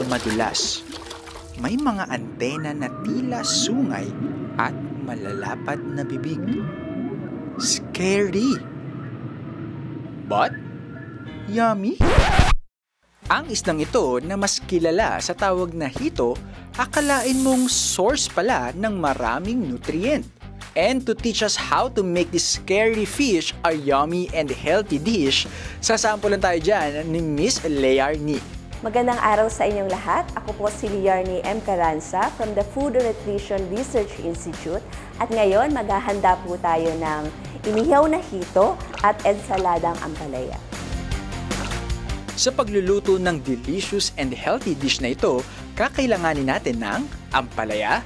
madulas. May mga antena na tila sungay at malalapad na bibig. Scary! But, yummy! Ang isdang ito na mas kilala sa tawag na hito, akalain mong source pala ng maraming nutrient. And to teach us how to make this scary fish a yummy and healthy dish, sasampulan tayo dyan ni Miss Learny. Magandang araw sa inyong lahat. Ako po si Learny M. Carranza from the Food and Nutrition Research Institute. At ngayon, maghahanda po tayo ng inihaw na hito at ensaladang ampalaya. Sa pagluluto ng delicious and healthy dish na ito, kakailanganin natin ng ampalaya,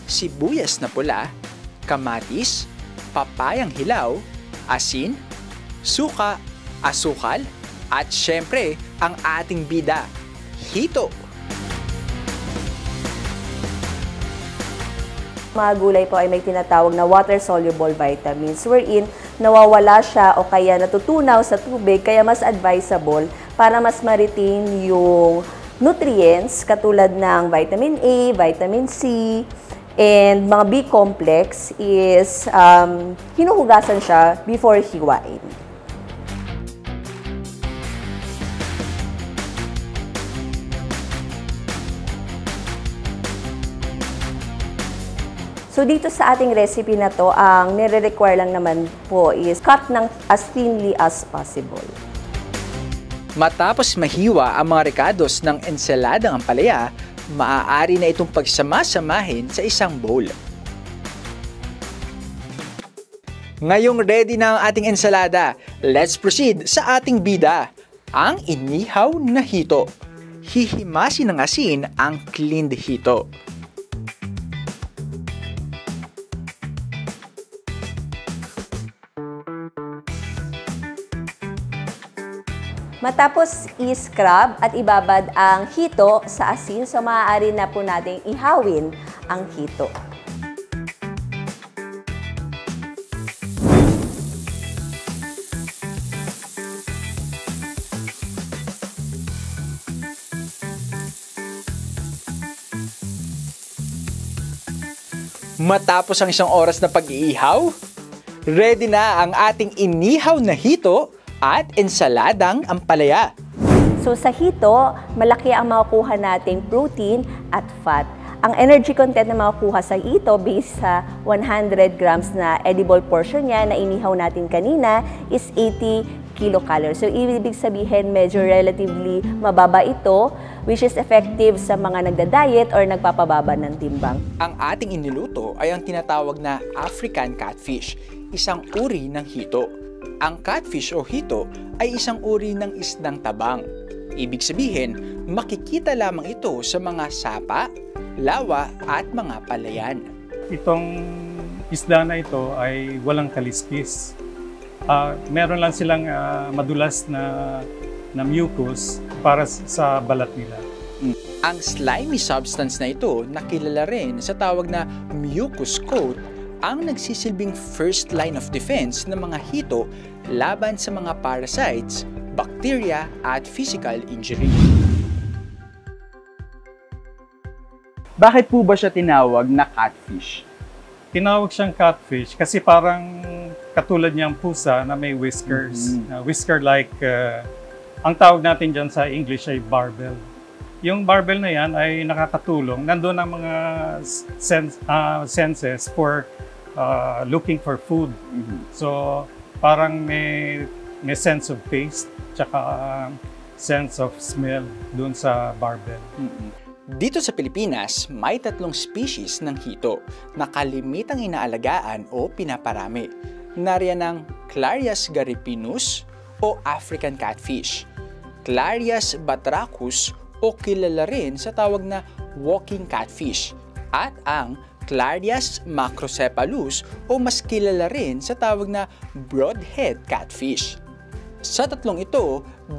sibuyas na pula, kamatis, papayang hilaw, asin, suka, asukal, at syempre, ang ating bida, hito. Mga gulay po ay may tinatawag na water-soluble vitamins wherein nawawala siya o kaya natutunaw sa tubig kaya mas advisable para mas ma-retain yung nutrients katulad ng vitamin A, vitamin C, and mga B-complex is hinuhugasan siya before hiwain. So dito sa ating recipe na to, ang nire-require lang naman po is cut ng as thinly as possible. Matapos mahiwa ang mga rekados ng ensaladang ampalaya, maaari na itong pagsama-samahin sa isang bowl. Ngayong ready na ang ating ensalada, let's proceed sa ating bida, ang inihaw na hito. Hihimasin ng asin ang cleaned hito. Matapos i-scrub at ibabad ang hito sa asin, so maaari na po nating ihawin ang hito. Matapos ang isang oras na pag-iihaw, ready na ang ating inihaw na hito at ensaladang ampalaya. So sa hito, malaki ang makukuha nating protein at fat. Ang energy content na makukuha sa hito based sa 100 grams na edible portion niya na inihaw natin kanina is 80 kilocalories. So ibig sabihin medyo relatively mababa ito, which is effective sa mga nagda-diet or nagpapababa ng timbang. Ang ating iniluto ay ang tinatawag na African catfish, isang uri ng hito. Ang catfish o hito ay isang uri ng isdang tabang. Ibig sabihin, makikita lamang ito sa mga sapa, lawa at mga palayan. Itong isda na ito ay walang kaliskis. Meron lang silang madulas na mucus para sa balat nila. Ang slimy substance na ito nakilala rin sa tawag na mucus coat, ang nagsisilbing first line of defense ng mga hito laban sa mga parasites, bacteria at physical injury. Bakit po ba siya tinawag na catfish? Tinawag siyang catfish kasi parang katulad niyang pusa na may whiskers. Whisker-like, ang tawag natin dyan sa English ay barbel. Yung barbel na yan ay nakakatulong. Nandun ang mga senses for looking for food. So, parang may sense of taste, tsaka sense of smell dun sa barbel. Dito sa Pilipinas, may 3 species ng hito na kalimitang inaalagaan o pinaparami. Nariyan ang Clarias gariepinus o African catfish, Clarias batrachus o kilala rin sa tawag na walking catfish, at ang Clarias macrocephalus o mas kilala rin sa tawag na broadhead catfish. Sa 3 ito, 2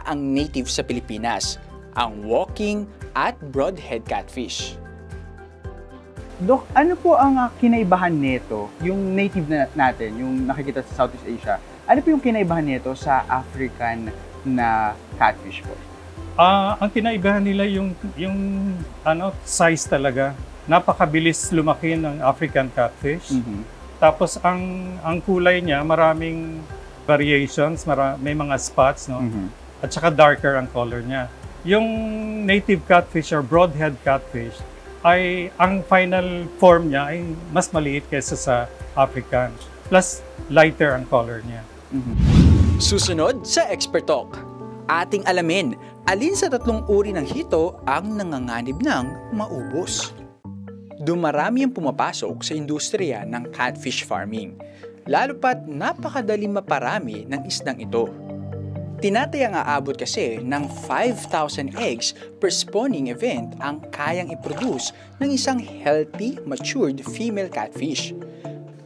ang native sa Pilipinas, ang walking at broadhead catfish. Dok, ano po ang kinaibahan nito, yung native natin, yung nakikita sa Southeast Asia, ano po yung kinaibahan nito sa African na catfish po? Ang kinaibahan nila yung size talaga. Napakabilis lumaki ng African catfish. Tapos ang kulay niya, maraming variations, may mga spots, no? At saka darker ang color niya. Yung native catfish or broadhead catfish, ay ang final form niya ay mas maliit kaysa sa African. Plus, lighter ang color niya. Susunod sa Expert Talk, ating alamin alin sa tatlong uri ng hito ang nanganganib ng maubos. Dumarami ang pumapasok sa industriya ng catfish farming, lalo pat napakadaling maparami ng isdang ito. Tinatayang aabot kasi ng 5,000 eggs per spawning event ang kayang i-produce ng isang healthy, matured female catfish.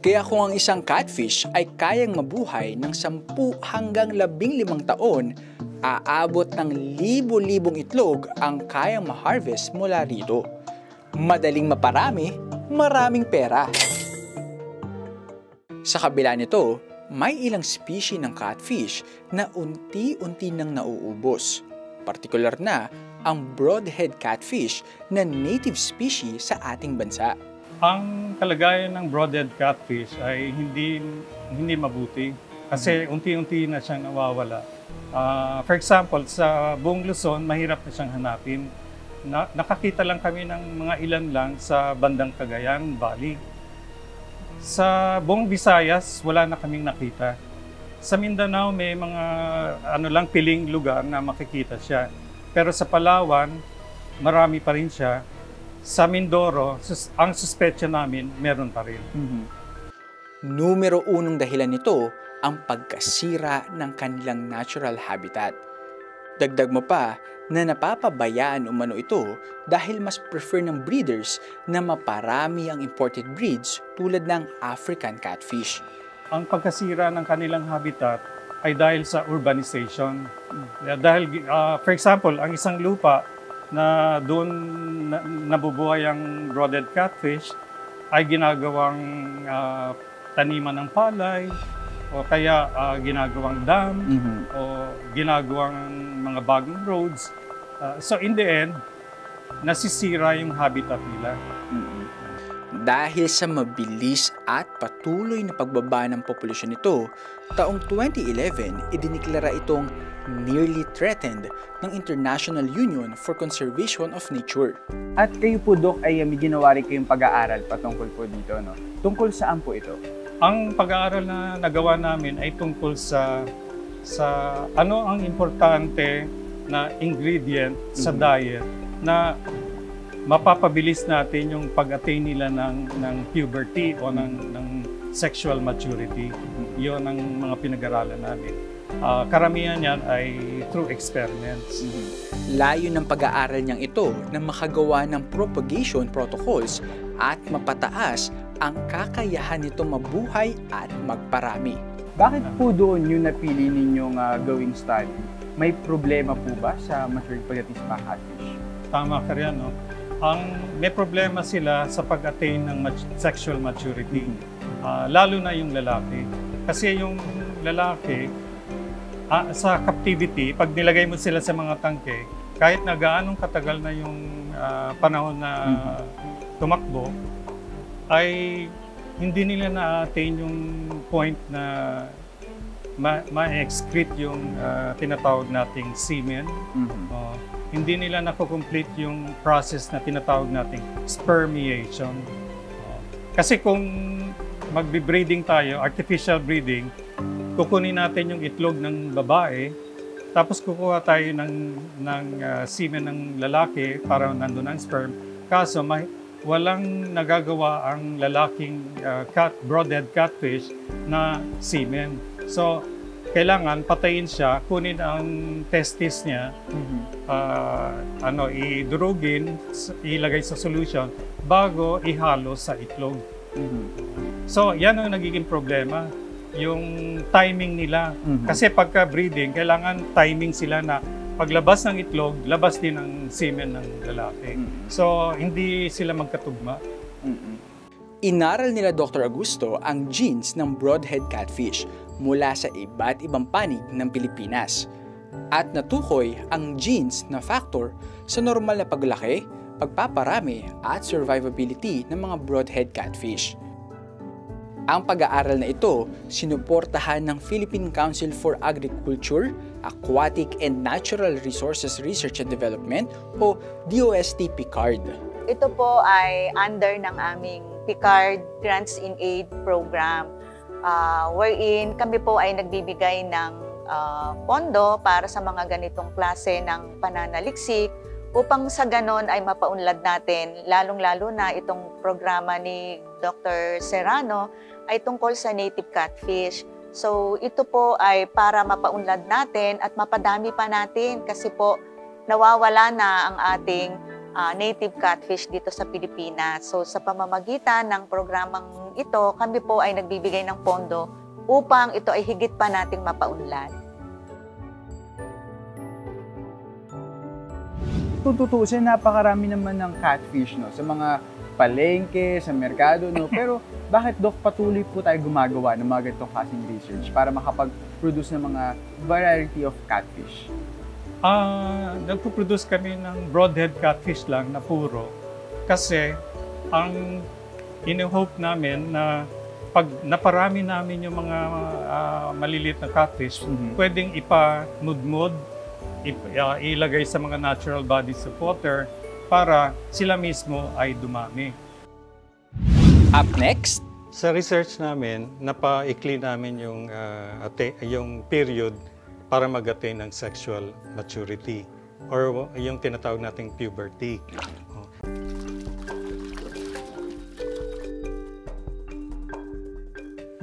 Kaya kung ang isang catfish ay kayang mabuhay ng 10 hanggang 15 taon, aabot ng libo-libong itlog ang kayang ma-harvest mula rito. Madaling maparami, maraming pera. Sa kabila nito, may ilang species ng catfish na unti-unti nang nauubos. Partikular na ang broadhead catfish na native species sa ating bansa. Ang kalagayan ng broadhead catfish ay hindi mabuti kasi unti-unti na siyang nawawala. For example, sa buong Luzon, mahirap na siyang hanapin. Nakakita lang kami ng mga ilan lang sa bandang Cagayan Valley. Sa buong Visayas, wala na kaming nakita. Sa Mindanao, may mga piling lugar na makikita siya. Pero sa Palawan, marami pa rin siya. Sa Mindoro, ang suspetsya namin, meron pa rin. Numero 1 dahilan nito ang pagkasira ng kanilang natural habitat. Dagdag mo pa na napapabayaan umano ito dahil mas prefer ng breeders na maparami ang imported breeds tulad ng African catfish. Ang pagkasira ng kanilang habitat ay dahil sa urbanization. Dahil, for example, ang isang lupa na doon nabubuhay ang broadhead catfish ay ginagawang taniman ng palay, o kaya ginagawang dam, o ginagawang mga bagong roads. So in the end, nasisira yung habitat nila. Dahil sa mabilis at patuloy na pagbaba ng populasyon nito, taong 2011, idiniklara itong nearly threatened ng International Union for Conservation of Nature. At kayo po, Doc, ay may ginawa rin kayong pag-aaral patungkol po dito, no? Tungkol saan po ito? Ang pag-aaral na nagawa namin ay tungkol sa ano ang importante na ingredient sa diet na mapapabilis natin yung pag-attain nila ng puberty o ng sexual maturity. Iyon ang mga pinag-aralan namin. Karamihan yan ay through experiments. Layo ng pag-aaral niyang ito na makagawa ng propagation protocols at mapataas ang kakayahan nito mabuhay at magparami. Bakit po doon yung napili ninyong gawing study? May problema po ba sa matured pagdating sa catfish? Tama ka rin, no? May problema sila sa pag-attain ng sexual maturity, lalo na yung lalaki. Kasi yung lalaki, sa captivity, pag nilagay mo sila sa mga tangke, kahit na gaanong katagal na yung panahon na tumakbo, ay hindi nila na-attain yung point na ma-excrete yung tinatawag nating semen. Hindi nila na-complete yung process na tinatawag nating spermiation. Kasi kung magbe-breeding tayo, artificial breeding, kukunin natin yung itlog ng babae, tapos kukuha tayo ng semen ng lalaki para nandun ang sperm. Kaso walang nagagawa ang lalaking broadhead catfish na semen. So, kailangan patayin siya, kunin ang testis niya, idurugin, ilagay sa solution, bago ihalo sa itlog. So, yan ang nagiging problema, yung timing nila. Kasi pagka-breeding, kailangan timing sila na paglabas ng itlog, labas din ang semen ng lalaki. So, hindi sila magkatugma. Inaral nila Dr. Augusto ang genes ng broadhead catfish mula sa iba't ibang panig ng Pilipinas. At natukoy ang genes na factor sa normal na paglaki, pagpaparami at survivability ng mga broadhead catfish. Ang pag-aaral na ito sinuportahan ng Philippine Council for Agriculture, Aquatic and Natural Resources Research and Development o DOST-PICARD. Ito po ay under ng aming PICARD Grants in Aid program, wherein kami po ay nagbibigay ng pondo para sa mga ganitong klase ng pananaliksik upang sa ganon ay mapaunlad natin, lalong-lalo na itong programa ni Dr. Serrano ay tungkol sa native catfish. So ito po ay para mapaunlad natin at mapadami pa natin kasi po nawawala na ang ating native catfish dito sa Pilipinas. So sa pamamagitan ng programang ito, kami po ay nagbibigay ng pondo upang ito ay higit pa nating mapaunlad. Kung tutuusin, napakarami naman ng catfish, no? Sa mga palengke, sa merkado, no? Pero bakit, Doc, patuloy po tayo gumagawa ng mga ganitong klaseng research para makapag-produce ng mga variety of catfish? Nagpo-produce kami ng broadhead catfish lang na puro. Kasi ang in-hope namin na pag naparami namin yung mga maliliit na catfish, pwedeng ipa-mudmud, ilagay sa mga natural bodies of water para sila mismo ay dumami. Up next, sa research namin, napaikli namin yung period para mag-attain ng sexual maturity or yung tinatawag nating puberty.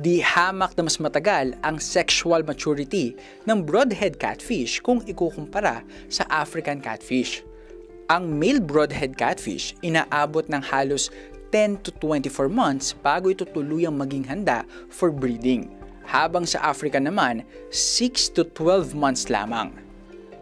di hamak na mas matagal ang sexual maturity ng broadhead catfish kung ikukumpara sa African catfish. Ang male broadhead catfish inaabot ng halos 10 to 24 months bago ito tuluyang maging handa for breeding, habang sa Africa naman 6 to 12 months lamang.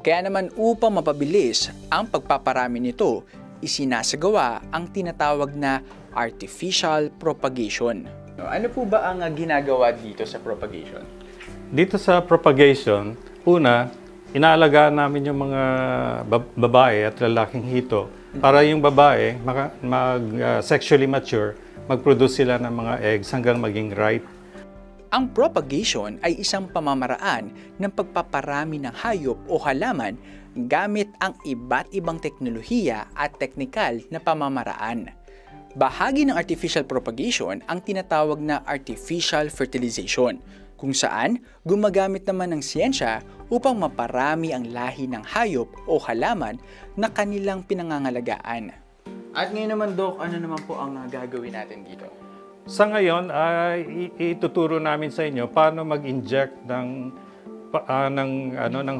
Kaya naman upang mapabilis ang pagpaparami nito, isinasagawa ang tinatawag na artificial propagation. Ano po ba ang ginagawa dito sa propagation? Dito sa propagation, una, inaalagaan namin yung mga babae at lalaking hito para yung babae sexually mature, mag-produce sila ng mga eggs hanggang maging ripe. Ang propagation ay isang pamamaraan ng pagpaparami ng hayop o halaman gamit ang iba't ibang teknolohiya at teknikal na pamamaraan. Bahagi ng artificial propagation ang tinatawag na artificial fertilization, kung saan gumagamit naman ng siyensya upang maparami ang lahi ng hayop o halaman na kanilang pinangangalagaan. At ngayon naman, Doc, ano naman po ang gagawin natin dito? Sa ngayon, ituturo namin sa inyo paano mag-inject ng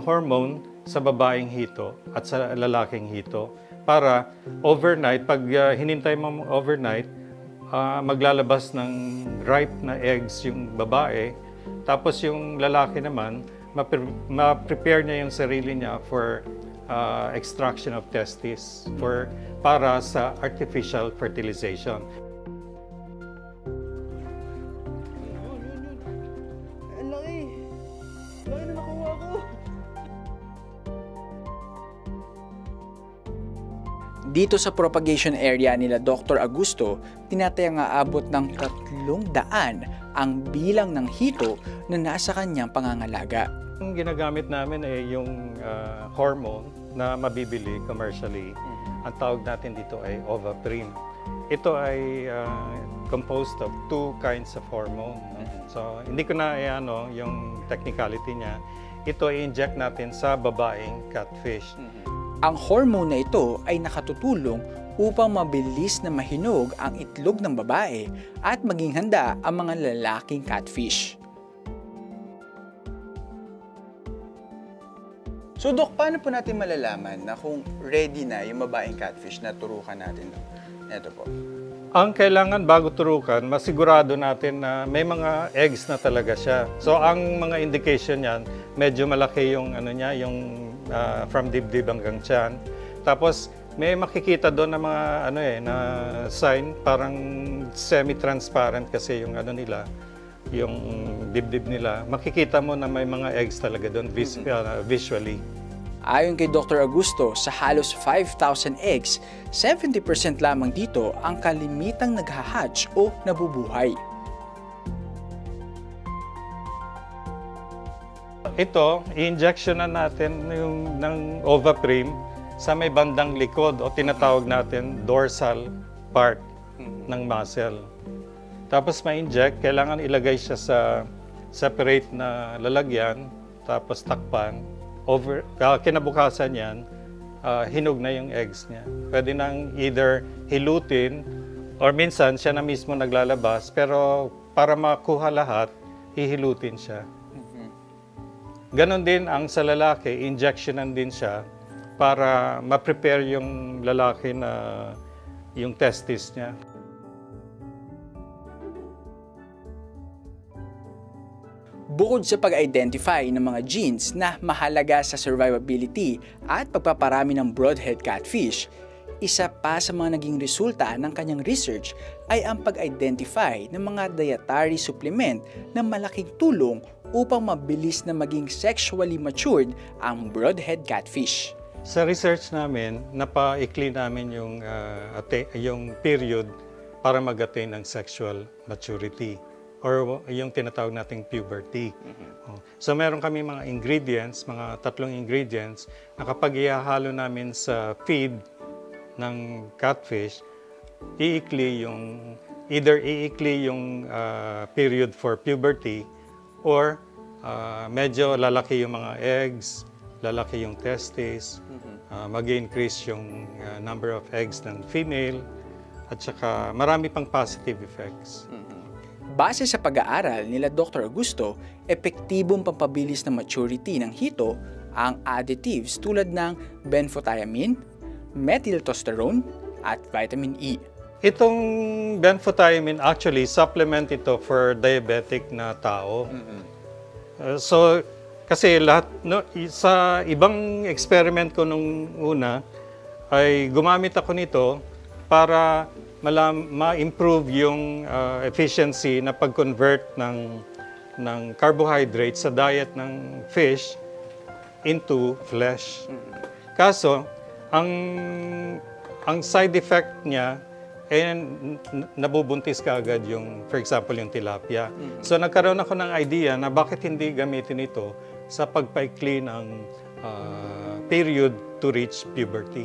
hormone sa babaeng hito at sa lalaking hito para overnight, pag hinintay mo overnight, maglalabas ng ripe na eggs yung babae, tapos yung lalaki naman, ma-prepare niya yung sarili niya for extraction of testes para sa artificial fertilization. Dito sa propagation area nila Dr. Augusto, tinatayang aabot ng 300 ang bilang ng hito na nasa kanyang pangangalaga. Ang ginagamit namin ay yung hormone na mabibili commercially. Ang tawag natin dito ay Ovaprim. Ito ay composed of 2 kinds of hormone. So, hindi ko na yung technicality niya. Ito ay inject natin sa babaeng catfish. Ang hormone na ito ay nakatutulong upang mabilis na mahinog ang itlog ng babae at maging handa ang mga lalaking catfish. So, Doc, paano po natin malalaman na kung ready na yung babaeng catfish na turukan natin? Ito po. Ang kailangan bago turukan, masigurado natin na may mga eggs na talaga siya. So, ang mga indication niyan, medyo malaki yung from dibdib hanggang tiyan. Tapos may makikita doon na mga na sign, parang semi-transparent kasi yung nila. yung dibdib nila, makikita mo na may mga eggs talaga doon visually. Ayon kay Dr. Augusto, sa halos 5,000 eggs, 70% lamang dito ang kalimitang nagha-hatch o nabubuhay. Ito, i-injection na natin ng Ovaprime sa may bandang likod o tinatawag natin dorsal part ng muscle. Tapos ma-inject, kailangan ilagay siya sa separate na lalagyan, tapos takpan. Kinabukasan yan, hinog na yung eggs niya. Pwede nang either hilutin or minsan siya na mismo naglalabas, pero para makuha lahat, hihilutin siya. Ganon din ang sa lalaki, injectionan din siya para ma-prepare yung lalaki na yung testis niya. Bukod sa pag-identify ng mga genes na mahalaga sa survivability at pagpaparami ng broadhead catfish, isa pa sa mga naging resulta ng kanyang research ay ang pag-identify ng mga dietary supplement na malaking tulong upang mabilis na maging sexually matured ang broadhead catfish. Sa research namin, napaikli namin yung period para mag-attain ng sexual maturity or yung tinatawag nating puberty. So meron kami mga ingredients, mga 3 ingredients na kapag ihahalo namin sa feed ng catfish, either iikli yung period for puberty or medyo lalaki yung mga eggs, lalaki yung testis, mag-increase yung number of eggs ng female, at saka marami pang positive effects. Base sa pag-aaral nila Dr. Augusto, epektibong pampabilis ng maturity ng hito ang additives tulad ng benfotiamine, methyltestosterone, at vitamin E. Itong benfotiamine, actually, supplement ito for diabetic na tao. So, kasi sa ibang experiment ko nung una, ay gumamit ako nito para ma-improve yung efficiency na pag-convert ng carbohydrate sa diet ng fish into flesh. Kaso, ang side effect niya nabubuntis ka agad yung, for example, yung tilapia. So nagkaroon ako ng idea na bakit hindi gamitin ito sa pagpaikli ng period to reach puberty.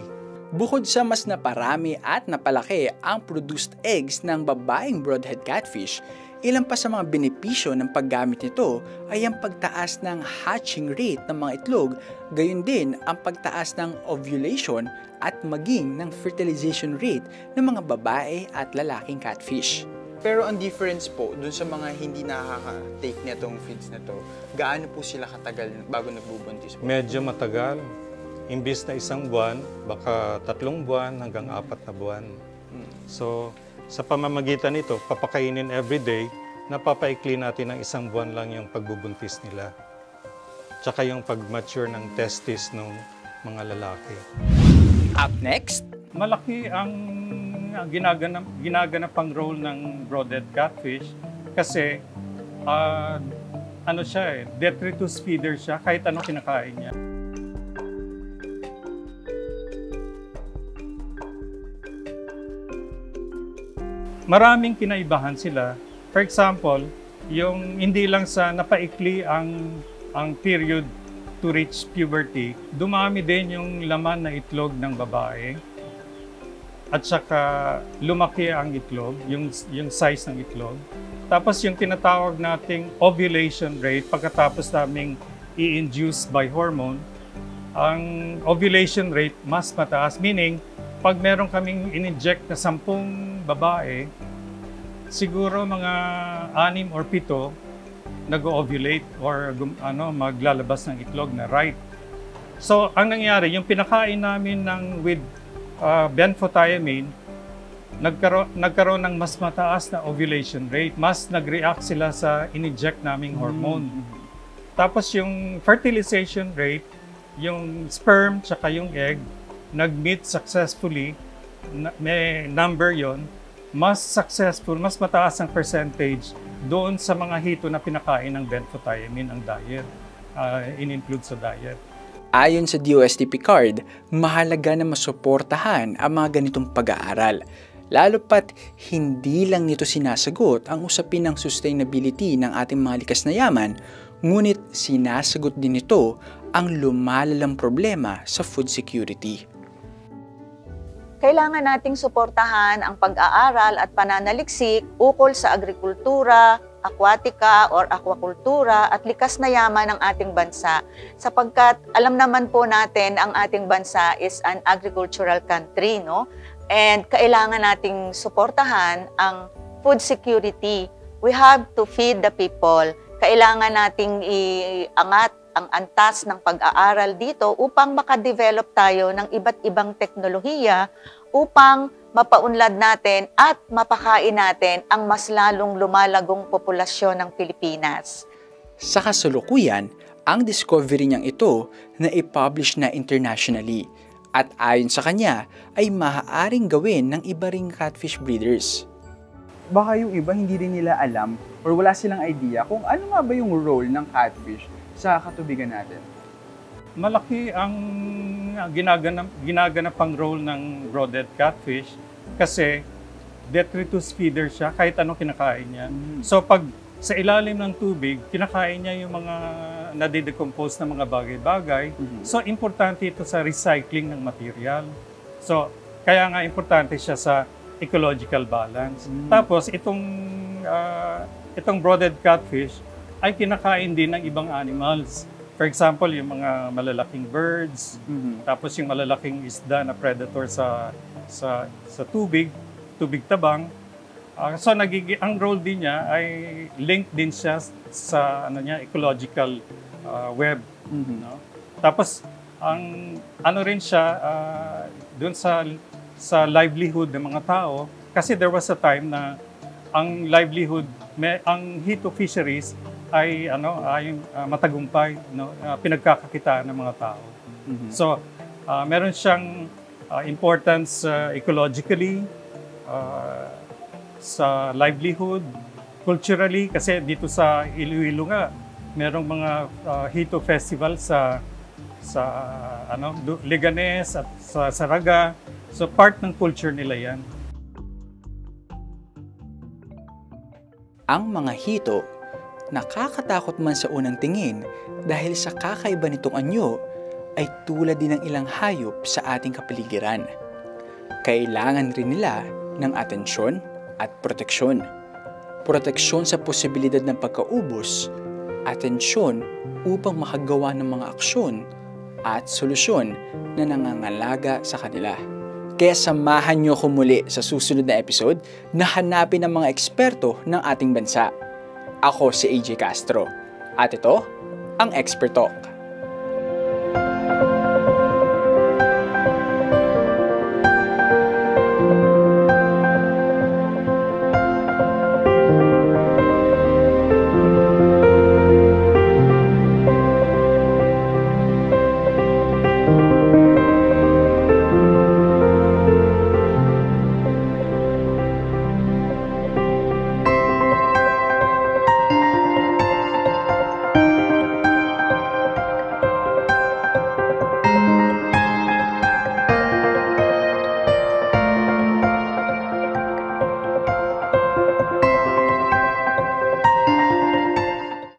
Bukod sa mas naparami at napalaki ang produced eggs ng babaeng broadhead catfish, ilan pa sa mga benepisyo ng paggamit nito ay ang pagtaas ng hatching rate ng mga itlog, gayon din ang pagtaas ng ovulation at maging ng fertilization rate ng mga babae at lalaking catfish. Pero ang difference po, dun sa mga hindi nakaka-take netong feeds na to, gaano po sila katagal bago nagbubuntis po? Medyo matagal. Imbis na 1 buwan, baka 3 buwan hanggang 4 na buwan. So, sa pamamagitan nito, papakainin everyday, napapaikli natin ng 1 buwan lang yung pagbubuntis nila. Tsaka yung pag-mature ng testis ng mga lalaki. Up next, malaki ang ginaganapang role ng broadhead catfish kasi detritus feeder siya kahit anong kinakain niya. Maraming kinaibahan sila. For example, yung hindi lang sa napaikli ang period to reach puberty, dumami din yung laman na itlog ng babae. At saka lumaki ang itlog, yung size ng itlog. Tapos yung tinatawag nating ovulation rate, pagkatapos naming i-induce by hormone, ang ovulation rate mas mataas. Meaning, pag meron kaming in-inject na 10 babae, siguro mga 6 or 7 nag-ovulate or maglalabas ng itlog na right. So, ang nangyari, yung pinakain namin with benfotiamine, nagkaroon ng mas mataas na ovulation rate. Mas nag-react sila sa in-inject naming hormone. Tapos yung fertilization rate, yung sperm tsaka yung egg, nag-meet successfully, may number yon. mas successful, mas mataas ang percentage doon sa mga hito na pinakain ng benfotiamine ang diet, in-include sa diet. Ayon sa DOST Picard, mahalaga na masuportahan ang mga ganitong pag-aaral, lalo pat hindi lang nito sinasagot ang usapin ng sustainability ng ating mga likas na yaman, ngunit sinasagot din nito ang lumalalang problema sa food security. Kailangan nating suportahan ang pag-aaral at pananaliksik ukol sa agrikultura, aquatica or aquakultura at likas na yaman ng ating bansa sapagkat alam naman po natin ang ating bansa is an agricultural country, no? And kailangan nating suportahan ang food security. We have to feed the people. Kailangan nating iangat ang antas ng pag-aaral dito upang makadevelop tayo ng iba't ibang teknolohiya upang mapaunlad natin at mapakain natin ang mas lalong lumalagong populasyon ng Pilipinas. Sa kasalukuyan, ang discovery niyang ito na i-publish na internationally at ayon sa kanya ay maaaring gawin ng iba ring catfish breeders. Baka yung iba hindi rin nila alam or wala silang idea kung ano nga ba yung role ng catfish sa katubigan natin. Malaki ang ginaganapang role ng broadhead catfish kasi detritus feeder siya kahit anong kinakain niya. So pag sa ilalim ng tubig, kinakain niya yung mga nade-decompose na mga bagay-bagay. So importante ito sa recycling ng material. So kaya nga importante siya sa ecological balance. Tapos itong broadhead catfish ay kinakain din ng ibang animals. For example, yung mga malalaking birds, tapos yung malalaking isda na predator sa tubig tabang. So ang role din niya ay linked din siya sa ecological web, no? Tapos ang rin siya doon sa livelihood ng mga tao kasi there was a time na ang livelihood ang hito fisheries ay matagumpay, no? Pinagkakakitaan ng mga tao. So meron siyang importance ecologically, sa livelihood, culturally kasi dito sa Iloilo nga merong mga hito festival sa Leganes at sa Saraga. So part ng culture nila 'yan. Ang mga hito, nakakatakot man sa unang tingin dahil sa kakaiba nitong anyo ay tulad din ng ilang hayop sa ating kapaligiran. Kailangan rin nila ng atensyon at proteksyon. Proteksyon sa posibilidad ng pagkaubos, atensyon upang makagawa ng mga aksyon at solusyon na nangangalaga sa kanila. Kaya samahan niyo ko muli sa susunod na episode na hanapin ang mga eksperto ng ating bansa. Ako si AJ Castro at ito ang Expert Talk.